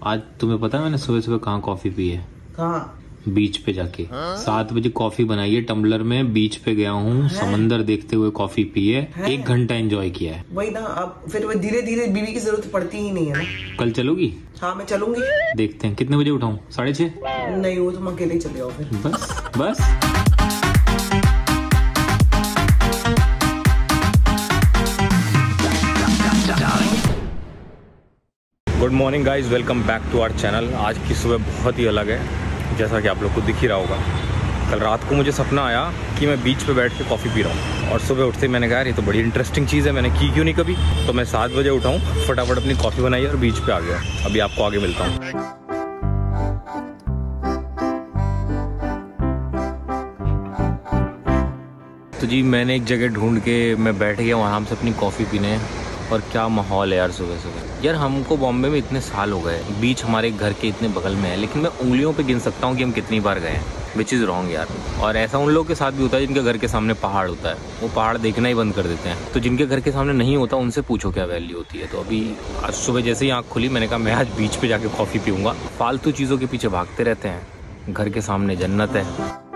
आज तुम्हें पता है मैंने सुबह सुबह कहाँ कॉफी पी है? कहाँ? बीच पे जाके 7 बजे कॉफी बनाई है टम्बलर में, बीच पे गया हूँ, समंदर देखते हुए कॉफी पी है। 1 घंटा एंजॉय किया है। वही ना, अब फिर वो धीरे धीरे बीवी की जरूरत पड़ती ही नहीं है ना। कल चलोगी? हाँ मैं चलूंगी। देखते हैं कितने बजे उठाऊं? 6:30? नहीं वो तुम अकेले ही चले जाओ फिर। बस good morning guys, welcome back to our channel. आज की सुबह बहुत ही अलग है, जैसा कि आप लोग को दिख ही रहा होगा। कल रात को मुझे सपना आया कि मैं बीच पे बैठ के कॉफ़ी पी रहा हूँ, और सुबह उठते मैंने कहा ये तो बड़ी इंटरेस्टिंग चीज़ है, मैंने की क्यों नहीं कभी। तो मैं 7 बजे उठाऊँ, फटाफट अपनी कॉफ़ी बनाई और बीच पे आ गया। अभी आपको आगे मिलता हूँ। तो जी मैंने एक जगह ढूंढ के मैं बैठ गया वहाँ से अपनी कॉफ़ी पीने, और क्या माहौल है यार सुबह सुबह। यार हमको बॉम्बे में इतने साल हो गए, बीच हमारे घर के इतने बगल में है, लेकिन मैं उंगलियों पे गिन सकता हूँ कि हम कितनी बार गए हैं, विच इज़ रॉन्ग यार। और ऐसा उन लोगों के साथ भी होता है जिनके घर के सामने पहाड़ होता है, वो पहाड़ देखना ही बंद कर देते हैं। तो जिनके घर के सामने नहीं होता उनसे पूछो क्या वैल्यू होती है। तो अभी आज सुबह जैसे ही आँख खुली मैंने कहा मैं आज बीच पे जाके कॉफ़ी पीऊँगा। फालतू चीज़ों के पीछे भागते रहते हैं, घर के सामने जन्नत है।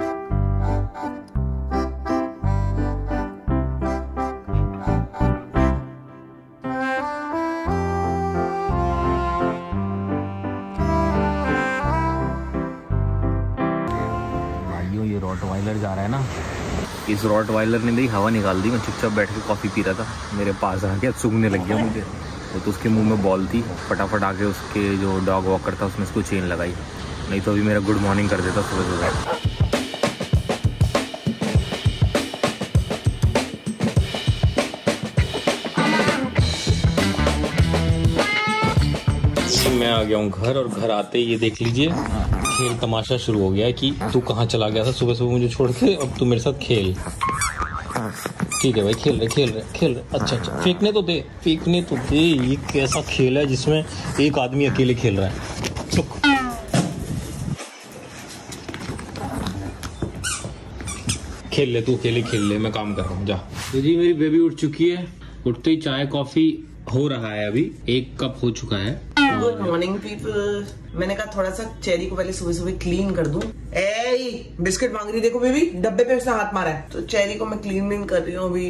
ये रॉटवाइलर जा रहा है ना, इस रॉटवाइलर ने मेरी हवा निकाल दी। मैं चुपचाप बैठ के कॉफ़ी पी रहा था, मेरे पास आ गया, सूंघने लग गया मुझे। वो तो उसके मुंह में बॉल थी, फटाफट आके उसके जो डॉग वॉकर था उसने उसको चेन लगाई, नहीं तो अभी मेरा गुड मॉर्निंग कर देता सुबह सुबह। मैं आ गया हूँ घर, और घर आते ही ये देख लीजिए खेल तमाशा शुरू हो गया है कि तू कहाँ चला गया था सुबह सुबह मुझे छोड़ के, अब तू मेरे साथ खेल। ठीक है भाई, खेल रहे। अच्छा, फेंकने तो दे। ये कैसा खेल है जिसमें एक आदमी अकेले खेल रहा है? चुप। खेल ले तू, अकेले खेल ले, मैं काम कर रहा हूँ, जा। तो जी मेरी बेबी उठ चुकी है, उठते ही चाय कॉफी हो रहा है, अभी 1 कप हो चुका है। Good morning people. मैंने कहा थोड़ा सा चेरी को पहले सुबह सुबह क्लीन कर दूं। बिस्किट मांग रही, देखो बेबी, डब्बे पे उसने हाथ मारा है। तो चेरी को मैं क्लीन कर रही हूँ, अभी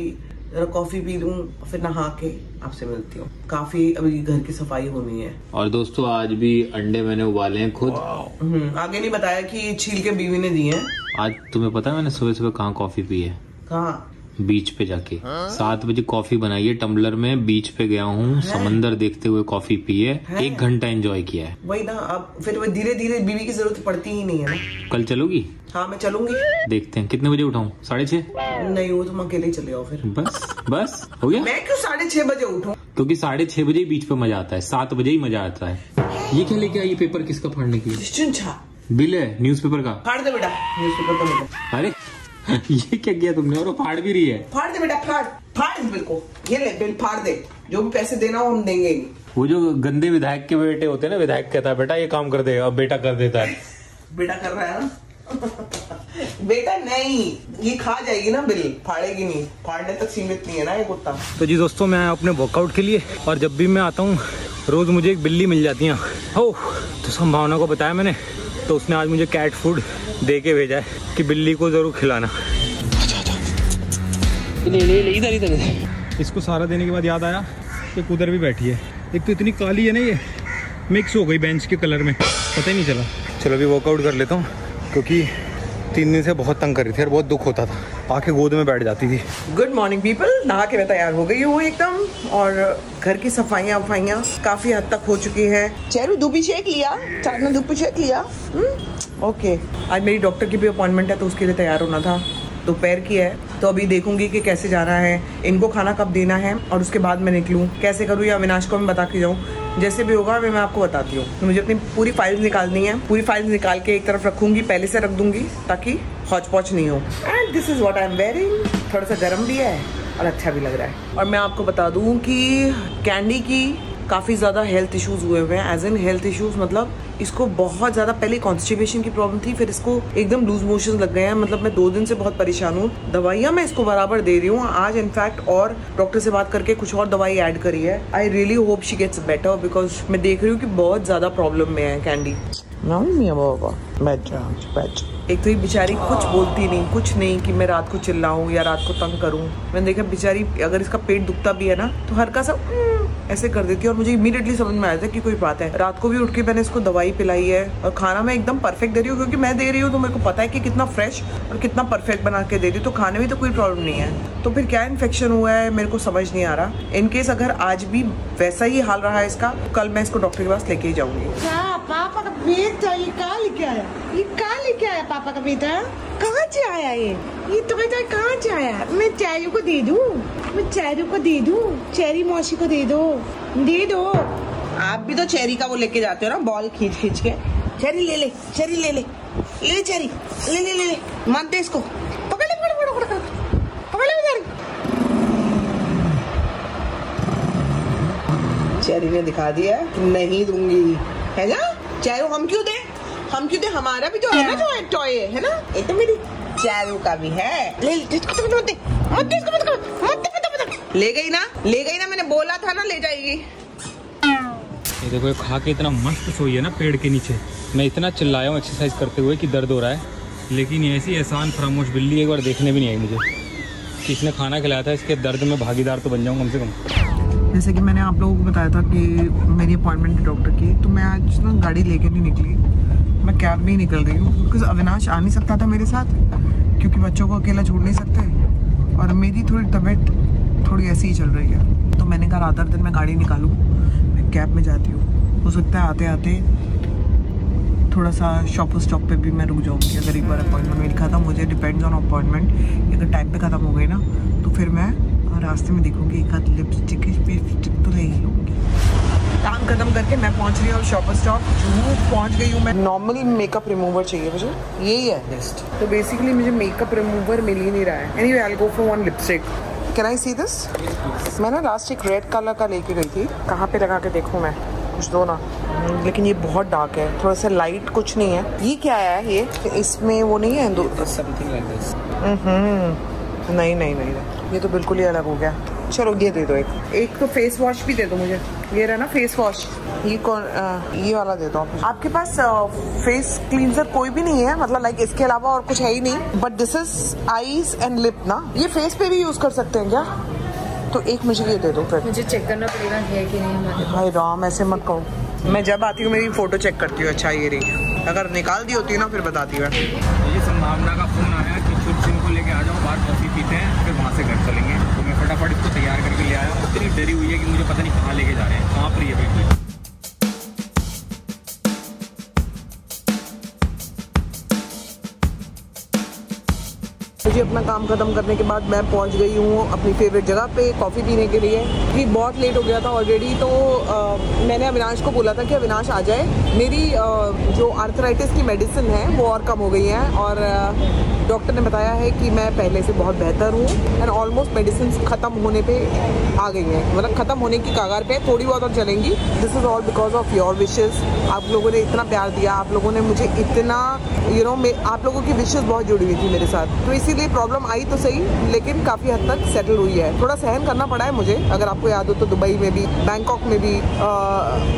जरा कॉफी पी लूं, फिर नहा के आपसे मिलती हूँ। काफी अभी घर की सफाई होनी है। और दोस्तों आज भी अंडे मैंने उबाले हैं खुद। आगे नहीं बताया कि छील के बीवी ने दी है। आज तुम्हें पता है मैंने सुबह सुबह कहाँ कॉफी पी है? कहाँ? बीच पे जाके 7 बजे कॉफी बनाई है टम्बलर में, बीच पे गया हूँ, समंदर देखते हुए कॉफी पी है। 1 घंटा एंजॉय किया है। वही ना, अब फिर वो धीरे धीरे बीवी की जरूरत पड़ती ही नहीं है ना। कल चलोगी? हाँ मैं चलूंगी। देखते हैं कितने बजे उठाऊं? 6:30? नहीं वो तुम अकेले ही चले जाओ फिर। बस हो गया। मैं क्यों 6:30 बजे उठूं? क्योंकि 6:30 बजे ही बीच पे मजा आता है, 7 बजे ही मजा आता है। ये क्या लेके आई? पेपर किसका फाड़ने के लिए? बिल है न्यूज़पेपर का। फाड़ दे बेटा न्यूज़पेपर का बेटा। अरे ये क्या किया तुमने? और वो फाड़ भी रही है। फाड़ दे बेटा, फाड़ इस बिल को। ये ले बिल, फाड़ दे, जो भी पैसे देना हो हम देंगे ही। वो जो गंदे विधायक के बेटे होते हैं ना, विधायक कहता है बेटा ये काम कर दे, अब बेटा कर देता है। बेटा कर रहा है ना। बेटा नहीं, ये खा जाएगी ना बिल, फाड़ेगी नहीं, फाड़ने तक सीमित नहीं है ना ये कुत्ता। तो जी दोस्तों मैं अपने वर्कआउट के लिए, और जब भी मैं आता हूँ रोज मुझे एक बिल्ली मिल जाती है। तो संभावना को बताया मैंने, तो उसने आज मुझे कैट फूड दे के भेजा है कि बिल्ली को जरूर खिलाना। इधर। इसको सारा देने के बाद याद आया कि उधर भी बैठी है। एक तो इतनी काली है ना, ये मिक्स हो गई बेंच के कलर में, पता ही नहीं चला। चलो अभी वर्कआउट कर लेता हूँ, क्योंकि 3 दिन से बहुत तंग कर रही थी और बहुत दुख होता था, आके गोद में बैठ जाती थी। Good morning people. नहा के मैं तैयार हो गई हूँ एकदम, और घर की सफाइयाँ काफी हद तक हो चुकी है। चेरू धूपी शेक लिया, चाट ने धूपी शेक लिया। ओके, आज मेरी डॉक्टर की भी अपॉइंटमेंट है, तो उसके लिए तैयार होना था। दोपहर की है, तो अभी देखूंगी कि कैसे जाना है, इनको खाना कब देना है, और उसके बाद मैं निकलूँ। कैसे करूँ या अविनाश को मैं बता के जाऊँ, जैसे भी होगा मैं आपको बताती हूँ। तो मुझे अपनी पूरी फाइल्स निकालनी है, पूरी फाइल्स निकाल के एक तरफ रखूंगी, पहले से रख दूंगी ताकि हौच पौच नहीं हो। And this is what I am wearing. थोड़ा सा गर्म भी है और अच्छा भी लग रहा है। और मैं आपको बता दूं कि कैंडी की काफ़ी ज़्यादा हेल्थ इश्यूज हुए हुए हैं। एज इन हेल्थ इश्यूज मतलब इसको बहुत ज़्यादा पहले कॉन्स्टिपेशन की प्रॉब्लम थी, फिर इसको एकदम लूज मोशन लग गए हैं। मतलब मैं 2 दिन से बहुत परेशान हूँ। दवाइयाँ मैं इसको बराबर दे रही हूँ। आज इनफैक्ट और डॉक्टर से बात करके कुछ और दवाई ऐड करी है। I really hope she gets better because मैं देख रही हूँ कि बहुत ज़्यादा प्रॉब्लम में है कैंडी। एक तो ये बेचारी कुछ बोलती नहीं, कुछ नहीं कि मैं रात को चिल्लाऊं या रात को तंग करूं। मैंने देखा बेचारी अगर इसका पेट दुखता भी है ना तो हल्का सा ऐसे कर देती है और मुझे इमीडिएटली समझ में आया था कि कोई बात है। रात को भी उठ के मैंने इसको दवाई पिलाई है और खाना मैं एकदम परफेक्ट दे रही हूँ क्योंकि मैं दे रही हूँ तो मेरे को पता है कि कितना फ्रेश और कितना परफेक्ट बना के दे रही हूँ, तो खाने में तो कोई प्रॉब्लम नहीं है। तो फिर क्या इन्फेक्शन हुआ है मेरे को समझ नहीं आ रहा। इनकेस अगर आज भी वैसा ही हाल रहा है इसका, कल मैं इसको डॉक्टर के पास लेके ही जाऊंगी। पापा का बेटा ये कहाँ लेके आया? ये कहाँ लेके आया पापा का बेटा? कहाँ से आया ये तो बेटा कहाँ से आया? मैं चेरी को दे दूँ, मैं चेरी को दे दूँ, चेरी मौसी को दे दो, दे दो। आप भी तो चेरी का वो लेके जाते हो ना, बॉल खींच खींच के। चेरी ले ले, चेरी ले ले, ले चेरी, ले ले ले ले, मत दे इसको, पकड़ ले, पकड़ पकड़ पकड़ पकड़ ले बेचारी। चेरी ने दिखा दिया नहीं दूंगी, है ना? चेरू हम क्यों दे, हम क्यों दे? हमारा भी तो है ना जो एक टॉय है ना, ये तो मेरी चेरू का भी है। ले ले, मत दे, मत दे, ले गई ना, ले गई ना, मैंने बोला था ना ले जाएगी। ये देखो ये खा के इतना मस्त सोई है ना पेड़ के नीचे। मैं इतना चिल्लाया हूँ एक्सरसाइज करते हुए कि दर्द हो रहा है, लेकिन ये ऐसी एहसान फरामोश बिल्ली एक बार देखने भी नहीं आई मुझे कि इसने खाना खिलाया था। इसके दर्द में भागीदार तो बन जाऊँ कम से कम। जैसे कि मैंने आप लोगों को बताया था कि मेरी अपॉइंटमेंट है डॉक्टर की, तो मैं आज ना गाड़ी लेके नहीं निकली, मैं कैब में ही निकल रही हूँ बिकॉज अविनाश आ नहीं सकता था मेरे साथ क्योंकि बच्चों को अकेला छोड़ नहीं सकते और मेरी थोड़ी तबीयत थोड़ी ऐसी ही चल रही है। तो मैंने कहा रात दिन मैं गाड़ी निकालूँ, मैं कैब में जाती हूँ। हो सकता है आते आते थोड़ा सा शॉप पे भी मैं रुक जाऊँगी अगर एक बार अपॉइंटमेंट मेरी खत्म हो जाए। डिपेंड्स ऑन अपॉइंटमेंट, अगर टाइम पे ख़त्म हो गई ना तो फिर मैं रास्ते में देखूंगी एक आध लिपस्टिक तो ले ही लूँगी। काम खत्म करके मैं पहुंच रही हूँ शॉप पहुंच गई हूँ मैं। नॉर्मल मेकअप रिमूवर चाहिए मुझे, यही है लिस्ट। तो बेसिकली मुझे मेकअप रिमूवर मिल ही नहीं रहा है। Anyway I will go for one lipstick. Can I see this? मैं ना लास्ट एक रेड कलर का लेके गई थी, कहाँ पे लगा के देखूँ मैं, कुछ दो ना। लेकिन ये बहुत डार्क है, थोड़ा सा लाइट कुछ नहीं है। ये क्या है ये? इसमें वो नहीं है समथिंग लाइक दिस। नहीं नहीं नहीं, ये तो बिल्कुल ही अलग हो गया। चलो ये दे दो एक तो फेस वॉश भी दे दो मुझे। ये रहा ना फेस वॉश, ये कौन ये वाला दे दो। आपके पास फेस क्लींजर कोई भी नहीं है मतलब लाइक इसके अलावा और कुछ है ही नहीं? But this is eyes and lip ना, ये फेस पे भी यूज कर सकते हैं क्या? तो एक मुझे ये दे दो फिर। मुझे चेक करना पड़ेगा है कि नहीं हमारे। भाई राम ऐसे मत कहो, मैं जब आती हूँ मेरी फोटो चेक करती हूँ। अच्छा ये रही, अगर निकाल दी होती ना फिर बताती हूँ। ये संभावना का फोन आया कि कुछ दिन को लेके आ जाओ, बाहर कॉफी पीते हैं फिर वहाँ से घर चलेंगे। तो मैं फटाफट इसको तैयार करके ले आया हूँ। इतनी डरी हुई है कि मुझे पता नहीं कहाँ लेके जा रहे हैं, कहाँ पर ये बिल्कुल। मुझे अपना काम खत्म करने के बाद मैं पहुंच गई हूँ अपनी फेवरेट जगह पे कॉफ़ी पीने के लिए। कि बहुत लेट हो गया था ऑलरेडी, तो मैंने अविनाश को बोला था कि अविनाश आ जाए। मेरी जो आर्थराइटिस की मेडिसिन है वो और कम हो गई है और डॉक्टर ने बताया है कि मैं पहले से बहुत बेहतर हूँ एंड ऑलमोस्ट मेडिसिन ख़त्म होने पे आ गई हैं, मतलब ख़त्म होने की कगार पे, थोड़ी बहुत और चलेंगी। This is all because of your wishes. आप लोगों ने इतना प्यार दिया, आप लोगों ने मुझे इतना आप लोगों की विशेज़ बहुत जुड़ी हुई थी मेरे साथ, तो इसीलिए प्रॉब्लम आई तो सही लेकिन काफ़ी हद तक सेटल हुई है। थोड़ा सहन करना पड़ा है मुझे, अगर आपको याद हो तो दुबई में भी बैंकॉक में भी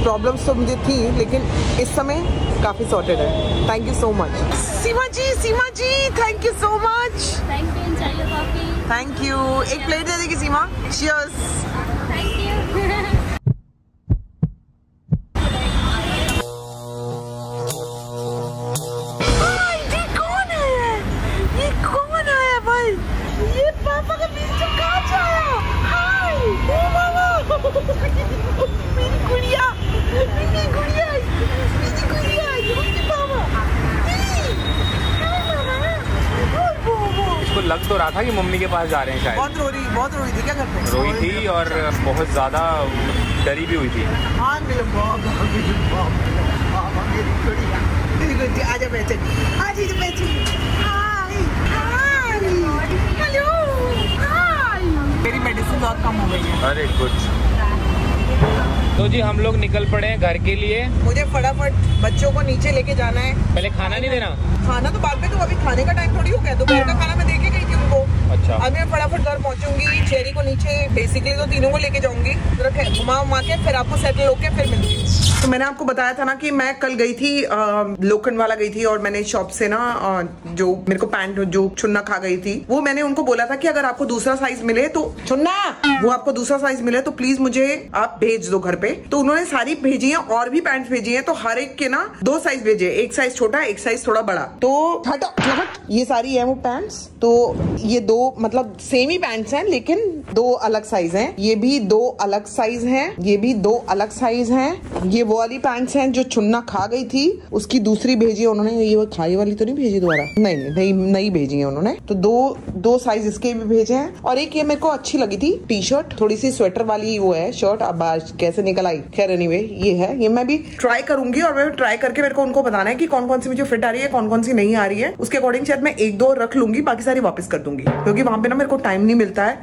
प्रॉब्लम्स तो मुझे थी, लेकिन इस समय काफ़ी सॉर्टेड है। Thank you so much Seema ji, thank you so much. Thank you. एक प्लेट दे देगी सीमा। Cheers। लग तो रहा था कि मम्मी के पास जा रहे हैं शायद। बहुत रोई थी क्या घर पे? रोई थी और बहुत ज्यादा डरी भी हुई थी। हाँ मेरे आजा बैठे, आज ही बैठे। हेलो, मेरी मेडिसिन बहुत कम हो गई है। अरे कुछ तो जी हम लोग निकल पड़े हैं घर के लिए। मुझे फटाफट बच्चों को नीचे लेके जाना है। पहले खाना नहीं देना? खाना तो बाद में, तो अभी खाने का टाइम थोड़ी हो गया। दोपहर का खाना मैं देके गई थी उनको। अच्छा। अब मैं फटाफट घर पहुंचूंगी, चेरी को नीचे बेसिकली तो तीनों को लेके जाऊंगी, घुमा के फिर आपको सेटल होके फिर मिलती हूँ। तो मैंने आपको बताया था ना कि मैं कल गई थी लोखंड वाला गई थी और मैंने शॉप से ना जो मेरे को पैंट जो चुन्ना खा गई थी, वो मैंने उनको बोला था कि अगर आपको दूसरा साइज मिले तो चुन्ना वो आपको दूसरा साइज मिले तो प्लीज मुझे आप भेज दो घर पे। तो उन्होंने सारी भेजी है और भी पैंट्स भेजी है, तो हर एक के ना 2 साइज भेजे, एक साइज छोटा एक साइज थोड़ा बड़ा। तो ये सारी है वो पैंट्स। तो ये 2 मतलब सेम ही पैंट्स हैं लेकिन 2 अलग साइज हैं। ये भी 2 अलग साइज हैं, ये भी 2 अलग साइज हैं। ये वो वाली पैंट्स हैं जो चुन्ना खा गई थी, उसकी दूसरी भेजी है उन्होंने। ये वो खाई वाली तो नहीं भेजी दोबारा? नहीं भेजी है उन्होंने। तो 2 साइज इसके भी भेजे हैं। और एक ये मेरे को अच्छी लगी थी टी शर्ट, थोड़ी सी स्वेटर वाली वो है शर्ट। अब आज कैसे निकल आई, खैर एनीवे ये है। ये मैं भी ट्राई करूंगी और मैं ट्राई करके मेरे को उनको बताना है कि कौन कौन सी मुझे फिट आ रही है, कौन कौन सी नहीं आ रही है। उसके अकॉर्डिंग शायद मैं 1-2 रख लूंगी, बाकी सारी वापस कर दूंगी, क्योंकि वहां पे ना मेरे को टाइम नहीं मिलता है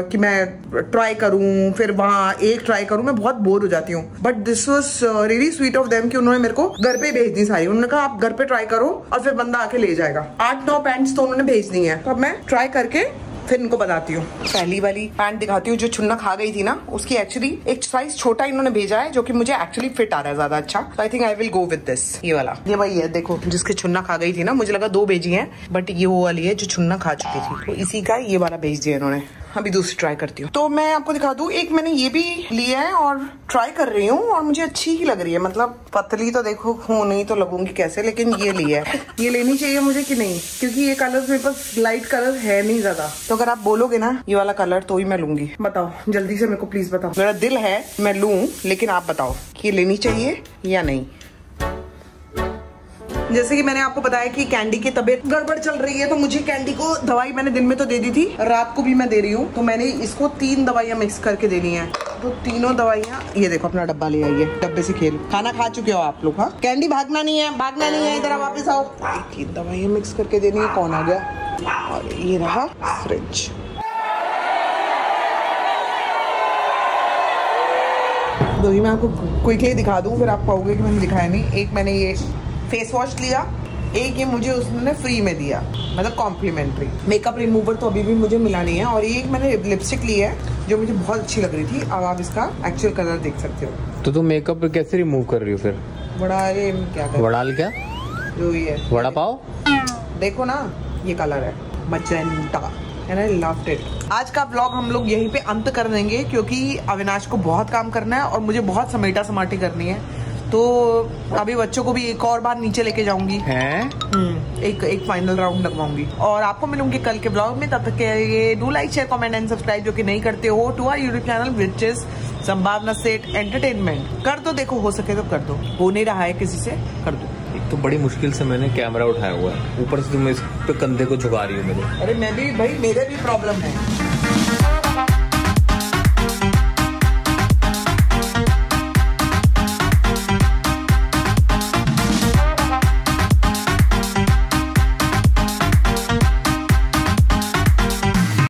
कि मैं ट्राई करूं फिर वहां एक ट्राई करूं। मैं बहुत बोर हो जाती हूँ। But this was really sweet of them कि उन्होंने मेरे को घर पे भेज दी सारी। उन्होंने कहा आप घर पे ट्राई करो और फिर बंदा आके ले जाएगा। 8-9 पैंट्स तो उन्होंने भेज दी है। तो अब मैं ट्राई करके फिर इनको बताती हूँ। पहली वाली पैंट दिखाती हूँ जो चुन्ना खा गई थी ना, उसकी एक्चुअली एक साइज छोटा इन्होंने भेजा है जो कि मुझे एक्चुअली फिट आ रहा है ज्यादा अच्छा। तो I think I will go with this. ये वाला, ये वही है देखो जिसकी चुन्ना खा गई थी ना। मुझे लगा 2 भेजी हैं बट ये वो वाली है जो चुन्ना खा चुकी थी। तो इसी का ये वाला भेज दिया इन्होंने। अभी दूसरी ट्राई करती हूँ। तो मैं आपको दिखा दूं, एक मैंने ये भी लिया है और ट्राई कर रही हूँ और मुझे अच्छी ही लग रही है। मतलब पतली तो देखो हूँ नहीं तो लगूंगी कैसे, लेकिन ये लिया है। ये लेनी चाहिए मुझे कि नहीं, क्योंकि ये कलर मेरे पास लाइट कलर है नहीं ज्यादा। तो अगर आप बोलोगे ना ये वाला कलर तो ही मैं लूंगी। बताओ जल्दी से मेरे को प्लीज बताओ। मेरा दिल है मैं लूं, लेकिन आप बताओ कि ये लेनी चाहिए या नहीं। जैसे कि मैंने आपको बताया कि कैंडी की तबीयत गड़बड़ चल रही है, तो मुझे कैंडी को दवाई मैंने दिन में तो दे दी थी, रात को भी मैं दे रही हूँ। तो मैंने इसको 3 दवाइयाँ मिक्स करके देनी है। तो तीनों दवाइयाँ, ये देखो अपना डब्बा ले आइए, डब्बे से खेल। खाना खा चुके हो आप लोग? हाँ कैंडी भागना नहीं है, इधर वापस आओ। 3 दवाइयाँ मिक्स करके देनी है। कौन आ गया? और ये रहा फ्रिज। दो ही मैं आपको क्विकली दिखा दूं, फिर आप पाओगे कि मैंने दिखाया नहीं। एक मैंने ये फेस वॉश लिया, एक ये मुझे उसने फ्री में दिया, मतलब कॉम्प्लीमेंट्री। मेकअप रिमूवर तो अभी भी मुझे मिला नहीं है। और एक मैंने लिपस्टिक ली है जो मुझे बहुत अच्छी लग रही थी। अब आप इसका एक्चुअल कलर देख सकते हो। तो तुम मेकअप कैसे रिमूव कर रही हो फिर? वड़ाल क्या जो ये वड़ा पाव, देखो ना ये कलर है magenta, and I loved it. आज का व्लॉग हम लोग यहीं पे अंत कर देंगे, क्योंकि अविनाश को बहुत काम करना है और मुझे बहुत समेटा समाटी करनी है। तो अभी बच्चों को भी एक और बार नीचे लेके जाऊंगी, एक फाइनल राउंड लगवाऊंगी और आपको मिलूंगी कल के ब्लॉग में। तब तक के लिए do like share comment and subscribe जो कि नहीं करते हो to our YouTube channel which is Sambhavna Seth entertainment. कर दो, देखो हो सके तो कर दो, हो नहीं रहा है किसी से, कर दो। एक तो बड़ी मुश्किल से मैंने कैमरा उठाया हुआ है, ऊपर से तुम इस पे कंधे को झुका रही हो मेरे। अरे मैं भी भाई, मेरे भी प्रॉब्लम है।